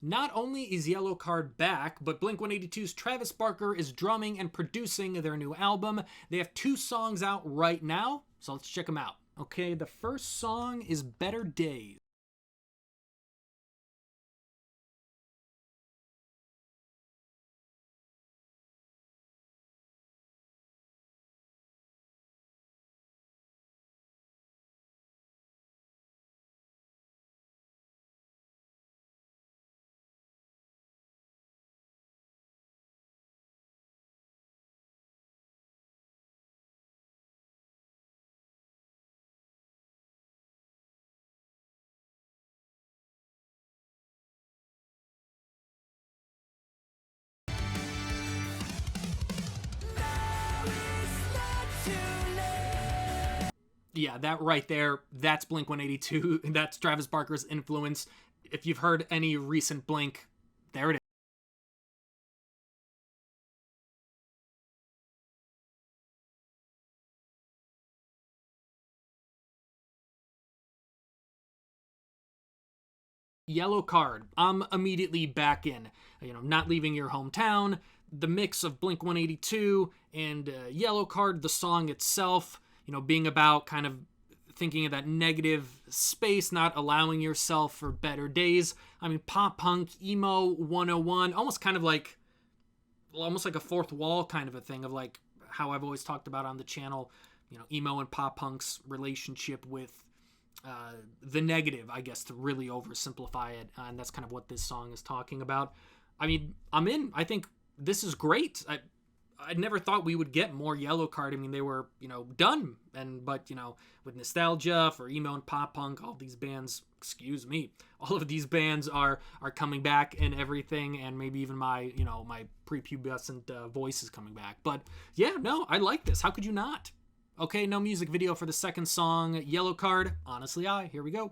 Not only is Yellowcard back, but Blink-182's Travis Barker is drumming and producing their new album. They have 2 songs out right now, so let's check them out. Okay, the first song is Better Days. Yeah, that right there, that's Blink-182. That's Travis Barker's influence. If you've heard any recent Blink, there it is. Yellowcard, I'm immediately back in. Not leaving your hometown, the mix of Blink-182 and Yellowcard, the song itself, being about kind of thinking of that negative space, not allowing yourself for better days. I mean, pop punk, emo 101, almost like a fourth wall kind of a thing of like how I've always talked about on the channel, emo and pop punk's relationship with the negative, I guess, to really oversimplify it. And that's kind of what this song is talking about. I mean, I'm in. I think this is great. I never thought we would get more Yellowcard. I mean, they were, done. But, with nostalgia for emo and pop punk, all these bands, excuse me, all of these bands are coming back and everything. And maybe even my, my prepubescent voice is coming back. But yeah, no, I like this. How could you not? Okay, no music video for the second song, Yellowcard, Honestly I. Here we go.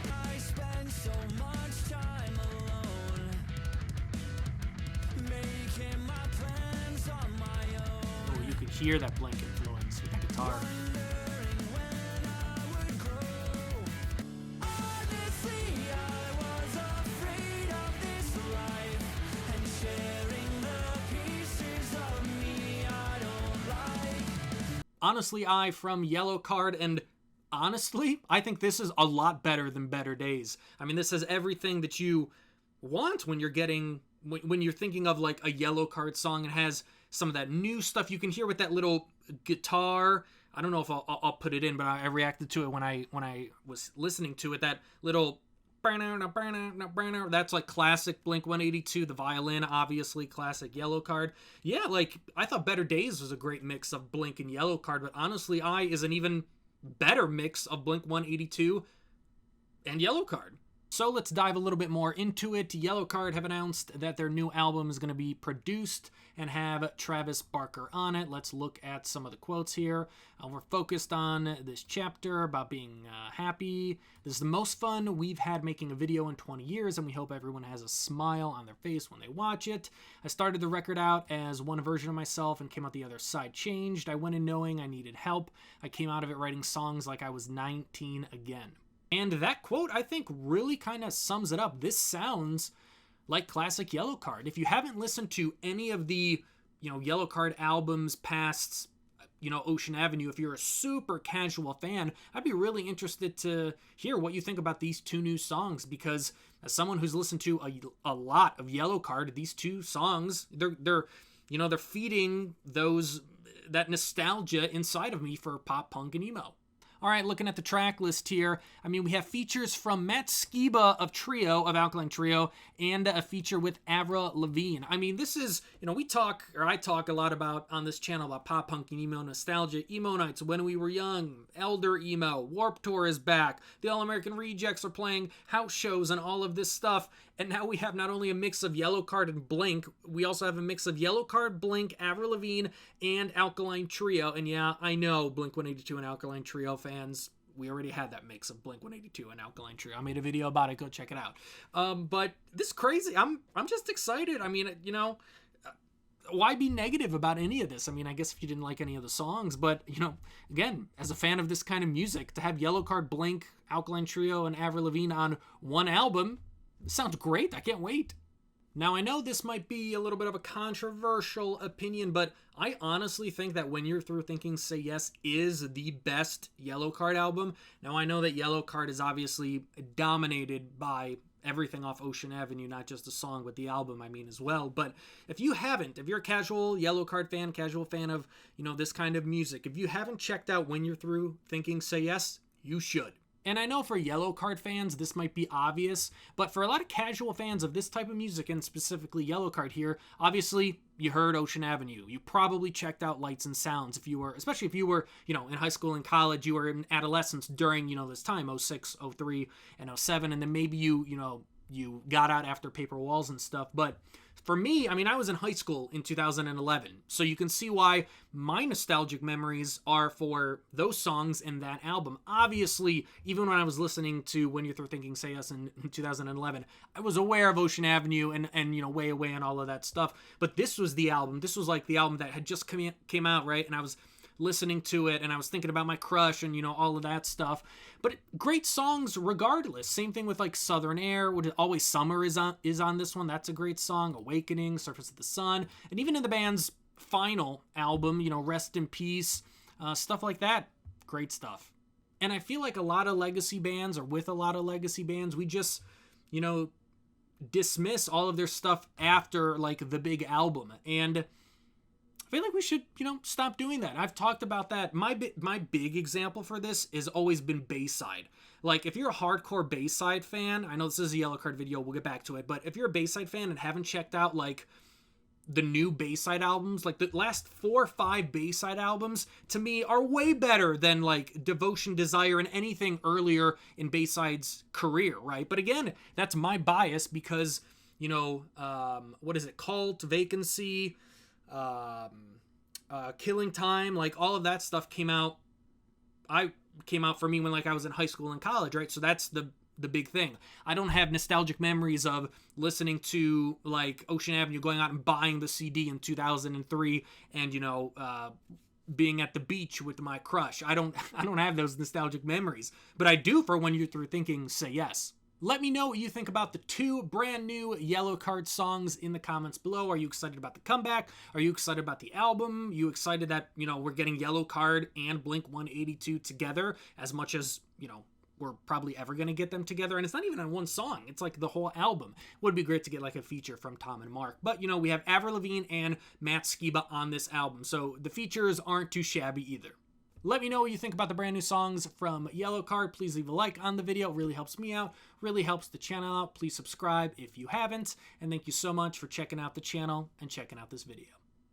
I spend so much time alone, making my plans on my own. Oh, you could hear that Blink influence with the guitar. Honestly I from Yellowcard, and honestly, I think this is a lot better than Better Days. I mean, this has everything that you want when you're thinking of like a Yellowcard song. It has some of that new stuff you can hear with that little guitar. I don't know if I'll put it in, but I reacted to it when I was listening to it. That little that's like classic Blink-182. The violin, obviously classic Yellowcard. Yeah, like I thought Better Days was a great mix of Blink and Yellowcard, but Honestly I is an even better mix of Blink-182 and Yellowcard. So let's dive a little bit more into it. Yellowcard have announced that their new album is going to be produced and have Travis Barker on it. Let's look at some of the quotes here. We're focused on this chapter about being happy. This is the most fun we've had making a video in 20 years, and we hope everyone has a smile on their face when they watch it. I started the record out as one version of myself and came out the other side changed. I went in knowing I needed help. I came out of it writing songs like I was 19 again. And that quote, I think, really kind of sums it up. This sounds like classic Yellowcard. If you haven't listened to any of the, Yellowcard albums past, Ocean Avenue, if you're a super casual fan, I'd be really interested to hear what you think about these 2 new songs, because as someone who's listened to a lot of Yellowcard, these 2 songs, they're feeding that nostalgia inside of me for pop punk and emo. All right, looking at the track list here, I mean, we have features from Matt Skiba of Alkaline Trio, and a feature with Avril Lavigne. I mean, this is, I talk a lot about on this channel about pop punk and emo nostalgia, emo nights, When We Were Young, Elder Emo, Warped Tour is back, the All American Rejects are playing house shows and all of this stuff. And now we have not only a mix of Yellowcard and Blink, we also have a mix of Yellowcard, Blink, Avril Lavigne, and Alkaline Trio. And yeah, I know Blink-182 and Alkaline Trio fans, we already had that mix of Blink-182 and Alkaline Trio. I made a video about it. Go check it out. But this is crazy. I'm just excited. I mean, why be negative about any of this? I mean, I guess if you didn't like any of the songs, but, you know, again, as a fan of this kind of music, to have Yellowcard, Blink, Alkaline Trio, and Avril Lavigne on one album, sounds great. I can't wait. Now, I know this might be a little bit of a controversial opinion, but I honestly think that When You're Through Thinking Say Yes is the best Yellowcard album. Now, I know that Yellowcard is obviously dominated by everything off Ocean Avenue, not just the song, but the album, I mean, as well. But if you're a casual Yellowcard fan, casual fan of, you know, this kind of music, if you haven't checked out When You're Through Thinking Say Yes, you should. And I know for Yellowcard fans, this might be obvious, but for a lot of casual fans of this type of music, and specifically Yellowcard here, obviously, you heard Ocean Avenue. You probably checked out Lights and Sounds especially if you were, you know, in high school and college, you were in adolescence during, you know, this time, 06, 03, and 07, and then maybe you got out after Paper Walls and stuff. But for me, I mean, I was in high school in 2011, so you can see why my nostalgic memories are for those songs and that album. Obviously, even when I was listening to When You're Through Thinking Say Yes in 2011, I was aware of Ocean Avenue and you know, Way Away and all of that stuff. But this was the album. This was like the album that had just came out, right? And I was listening to it and I was thinking about my crush and, you know, all of that stuff. But great songs regardless. Same thing with like Southern Air. Always Summer is on this one. That's a great song. Awakening, Surface of the Sun, and even in the band's final album, you know, Rest in Peace, stuff like that. Great stuff. And I feel like a lot of legacy bands, or with a lot of legacy bands, we just, you know, dismiss all of their stuff after like the big album. And I feel like we should, you know, stop doing that. I've talked about that. My big example for this has always been Bayside. Like, if you're a hardcore Bayside fan, I know this is a Yellowcard video, we'll get back to it, but if you're a Bayside fan and haven't checked out, like, the new Bayside albums, like, the last 4 or 5 Bayside albums, to me, are way better than, like, Devotion, Desire, and anything earlier in Bayside's career, right? But again, that's my bias because, you know, what is it, Cult, Vacancy, Killing Time, like all of that stuff came out for me when like I was in high school and college, right? So that's the big thing. I don't have nostalgic memories of listening to like Ocean Avenue, going out and buying the CD in 2003 and, you know, being at the beach with my crush. I don't have those nostalgic memories, but I do for When You're Through Thinking Say Yes. Let me know what you think about the 2 brand new Yellowcard songs in the comments below. Are you excited about the comeback? Are you excited about the album? You excited that, you know, we're getting Yellowcard and Blink-182 together as much as, you know, we're probably ever going to get them together? And it's not even on one song. It's like the whole album. Would be great to get like a feature from Tom and Mark. But, you know, we have Avril Lavigne and Matt Skiba on this album, so the features aren't too shabby either. Let me know what you think about the brand new songs from Yellowcard. Please leave a like on the video. It really helps me out. Really helps the channel out. Please subscribe if you haven't. And thank you so much for checking out the channel and checking out this video.